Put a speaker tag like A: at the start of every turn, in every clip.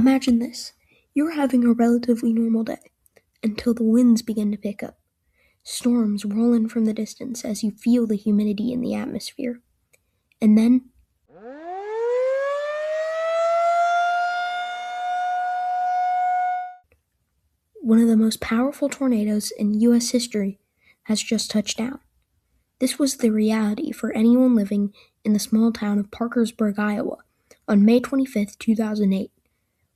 A: Imagine this. You're having a relatively normal day until the winds begin to pick up. Storms roll in from the distance as you feel the humidity in the atmosphere. And then, one of the most powerful tornadoes in U.S. history has just touched down. This was the reality for anyone living in the small town of Parkersburg, Iowa, on May 25, 2008,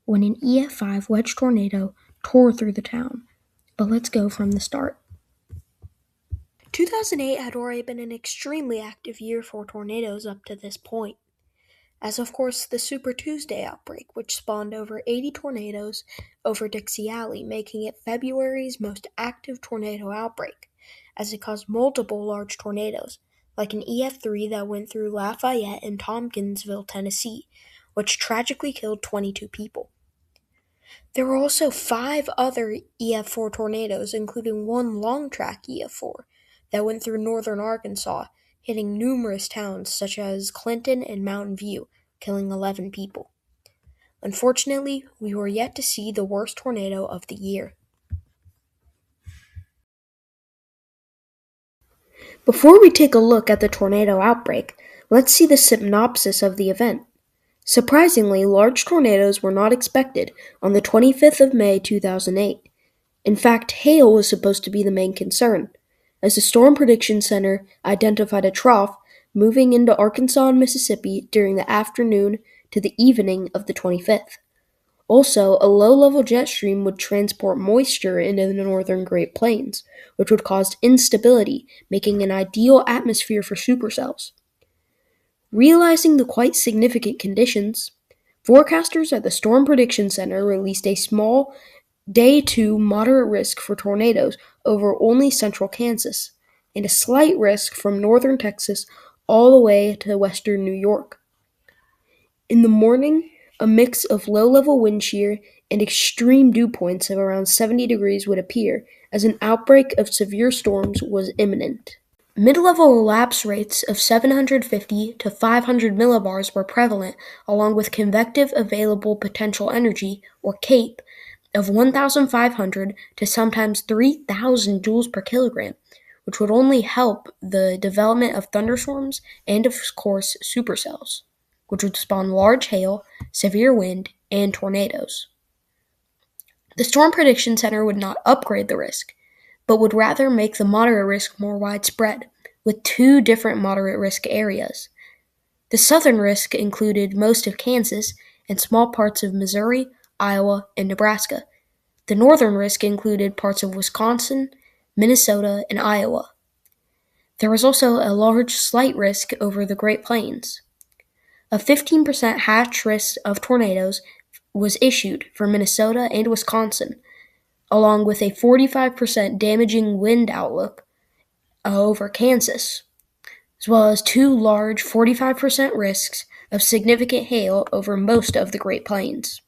A: when an EF5 wedge tornado tore through the town. But let's go from the start. 2008 had already been an extremely active year for tornadoes up to this point, as of course the Super Tuesday outbreak, which spawned over 80 tornadoes over Dixie Alley, making it February's most active tornado outbreak, as it caused multiple large tornadoes, like an EF3 that went through Lafayette and Tompkinsville, Tennessee, which tragically killed 22 people. There were also 5 other EF4 tornadoes, including one long-track EF4, that went through northern Arkansas, hitting numerous towns such as Clinton and Mountain View, killing 11 people. Unfortunately, we were yet to see the worst tornado of the year. Before we take a look at the tornado outbreak, let's see the synopsis of the event. Surprisingly, large tornadoes were not expected on the 25th of May 2008. In fact, hail was supposed to be the main concern, as the Storm Prediction Center identified a trough moving into Arkansas and Mississippi during the afternoon to the evening of the 25th. Also, a low-level jet stream would transport moisture into the northern Great Plains, which would cause instability, making an ideal atmosphere for supercells. Realizing the quite significant conditions, forecasters at the Storm Prediction Center released a small Day 2 moderate risk for tornadoes over only central Kansas, and a slight risk from northern Texas all the way to western New York. In the morning, a mix of low-level wind shear and extreme dew points of around 70 degrees would appear, as an outbreak of severe storms was imminent. Mid-level elapse rates of 750 to 500 millibars were prevalent, along with convective available potential energy, or CAPE, of 1,500 to sometimes 3,000 joules per kilogram, which would only help the development of thunderstorms and, of course, supercells, which would spawn large hail, severe wind, and tornadoes. The Storm Prediction Center would not upgrade the risk, but would rather make the moderate risk more widespread, with 2 different moderate risk areas. The southern risk included most of Kansas and small parts of Missouri, Iowa, and Nebraska. The northern risk included parts of Wisconsin, Minnesota, and Iowa. There was also a large slight risk over the Great Plains. A 15% hatch risk of tornadoes was issued for Minnesota and Wisconsin, along with a 45% damaging wind outlook over Kansas, as well as 2 large 45% risks of significant hail over most of the Great Plains.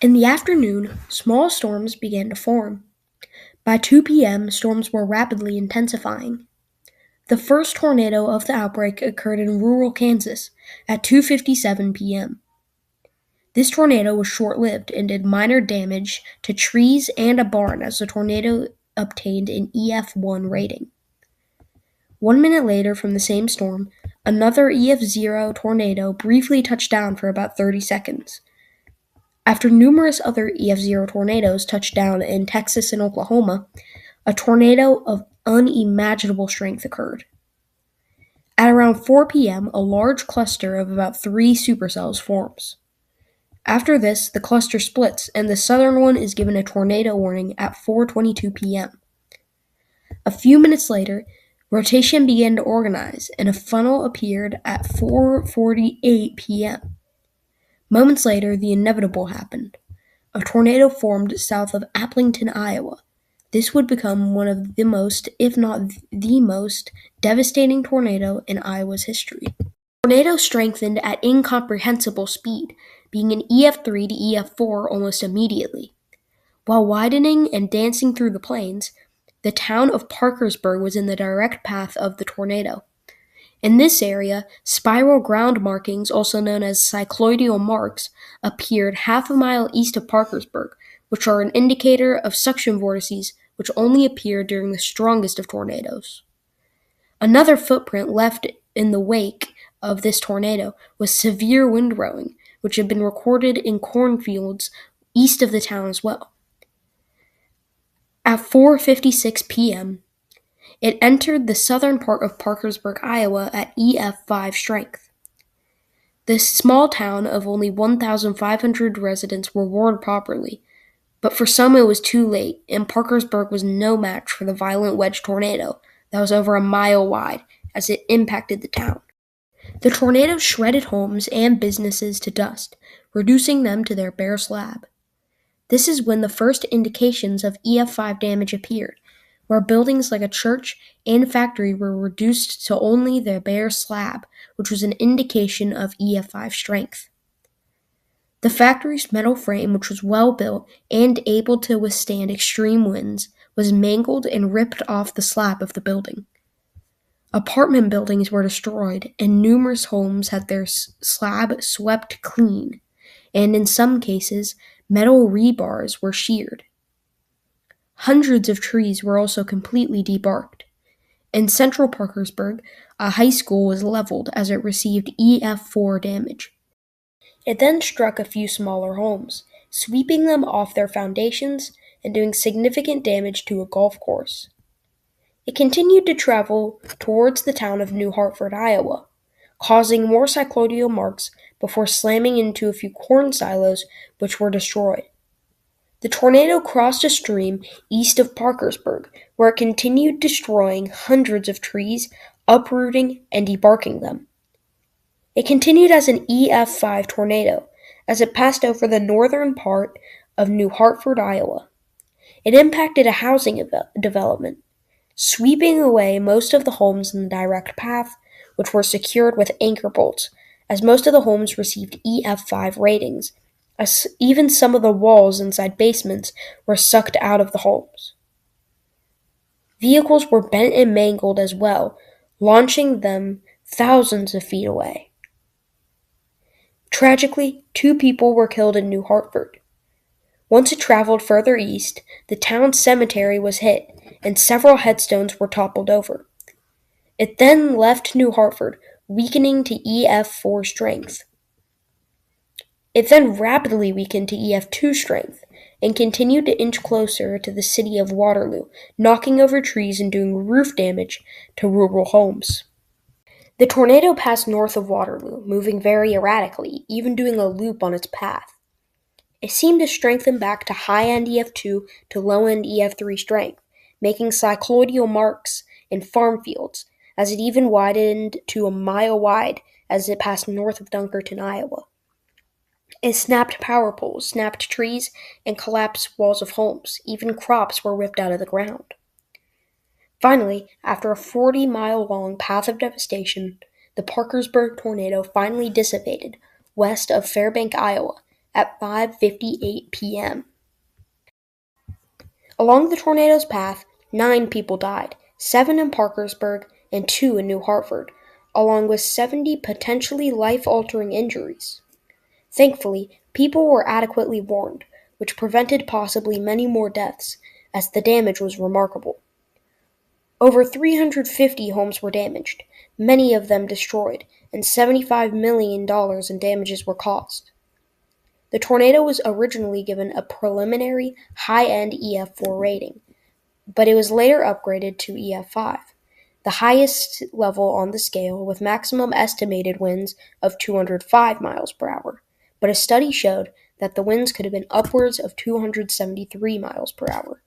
A: In the afternoon, small storms began to form. By 2 p.m., storms were rapidly intensifying. The first tornado of the outbreak occurred in rural Kansas at 2:57 p.m. This tornado was short-lived and did minor damage to trees and a barn as the tornado obtained an EF1 rating. 1 minute later from the same storm, another EF0 tornado briefly touched down for about 30 seconds. After numerous other EF0 tornadoes touched down in Texas and Oklahoma, a tornado of unimaginable strength occurred. At around 4 p.m., a large cluster of about 3 supercells forms. After this, the cluster splits, and the southern one is given a tornado warning at 4:22 p.m. A few minutes later, rotation began to organize, and a funnel appeared at 4:48 p.m. Moments later, the inevitable happened. A tornado formed south of Appleton, Iowa. This would become one of the most, if not the most, devastating tornado in Iowa's history. The tornado strengthened at incomprehensible speed, being an EF3 to EF4 almost immediately. While widening and dancing through the plains, the town of Parkersburg was in the direct path of the tornado. In this area, spiral ground markings, also known as cycloidal marks, appeared half a mile east of Parkersburg, which are an indicator of suction vortices which only appear during the strongest of tornadoes. Another footprint left in the wake of this tornado was severe windrowing, which had been recorded in cornfields east of the town as well. At 4:56 p.m., it entered the southern part of Parkersburg, Iowa at EF5 strength. This small town of only 1,500 residents were warned properly, but for some it was too late, and Parkersburg was no match for the violent wedge tornado that was over a mile wide as it impacted the town. The tornado shredded homes and businesses to dust, reducing them to their bare slab. This is when the first indications of EF5 damage appeared, where buildings like a church and factory were reduced to only their bare slab, which was an indication of EF5 strength. The factory's metal frame, which was well built and able to withstand extreme winds, was mangled and ripped off the slab of the building. Apartment buildings were destroyed, and numerous homes had their slab swept clean, and in some cases, metal rebars were sheared. Hundreds of trees were also completely debarked. In central Parkersburg, a high school was leveled as it received EF4 damage. It then struck a few smaller homes, sweeping them off their foundations and doing significant damage to a golf course. It continued to travel towards the town of New Hartford, Iowa, causing more cycloidal marks before slamming into a few corn silos which were destroyed. The tornado crossed a stream east of Parkersburg, where it continued destroying hundreds of trees, uprooting and debarking them. It continued as an EF5 tornado as it passed over the northern part of New Hartford, Iowa. It impacted a housing development, sweeping away most of the homes in the direct path, which were secured with anchor bolts, as most of the homes received EF5 ratings, as even some of the walls inside basements were sucked out of the homes. Vehicles were bent and mangled as well, launching them thousands of feet away. Tragically, 2 people were killed in New Hartford. Once it traveled further east, the town's cemetery was hit, and several headstones were toppled over. It then left New Hartford, weakening to EF4 strength. It then rapidly weakened to EF2 strength, and continued to inch closer to the city of Waterloo, knocking over trees and doing roof damage to rural homes. The tornado passed north of Waterloo, moving very erratically, even doing a loop on its path. It seemed to strengthen back to high-end EF2 to low-end EF3 strength, making cycloidal marks in farm fields, as it even widened to a mile wide as it passed north of Dunkerton, Iowa. It snapped power poles, snapped trees, and collapsed walls of homes. Even crops were ripped out of the ground. Finally, after a 40-mile-long path of devastation, the Parkersburg tornado finally dissipated west of Fairbank, Iowa, at 5:58 p.m. Along the tornado's path, 9 people died, 7 in Parkersburg and 2 in New Hartford, along with 70 potentially life-altering injuries. Thankfully, people were adequately warned, which prevented possibly many more deaths, as the damage was remarkable. Over 350 homes were damaged, many of them destroyed, and $75 million in damages were caused. The tornado was originally given a preliminary high-end EF4 rating, but it was later upgraded to EF5, the highest level on the scale with maximum estimated winds of 205 miles per hour, but a study showed that the winds could have been upwards of 273 miles per hour.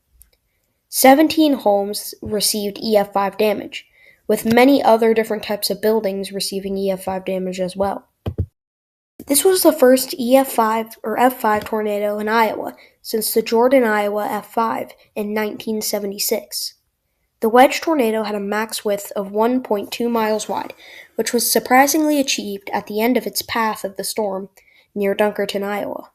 A: 17 homes received EF5 damage, with many other different types of buildings receiving EF5 damage as well. This was the first EF5 or F5 tornado in Iowa since the Jordan, Iowa F5 in 1976. The wedge tornado had a max width of 1.2 miles wide, which was surprisingly achieved at the end of its path of the storm near Dunkerton, Iowa.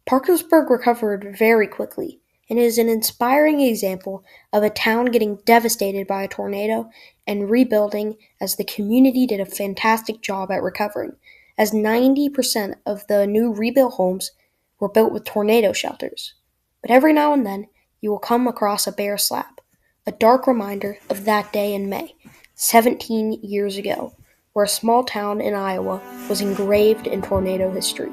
A: Parkersburg recovered very quickly, and is an inspiring example of a town getting devastated by a tornado and rebuilding as the community did a fantastic job at recovering, as 90% of the new rebuilt homes were built with tornado shelters. But every now and then, you will come across a bare slab, a dark reminder of that day in May, 17 years ago, where a small town in Iowa was engraved in tornado history.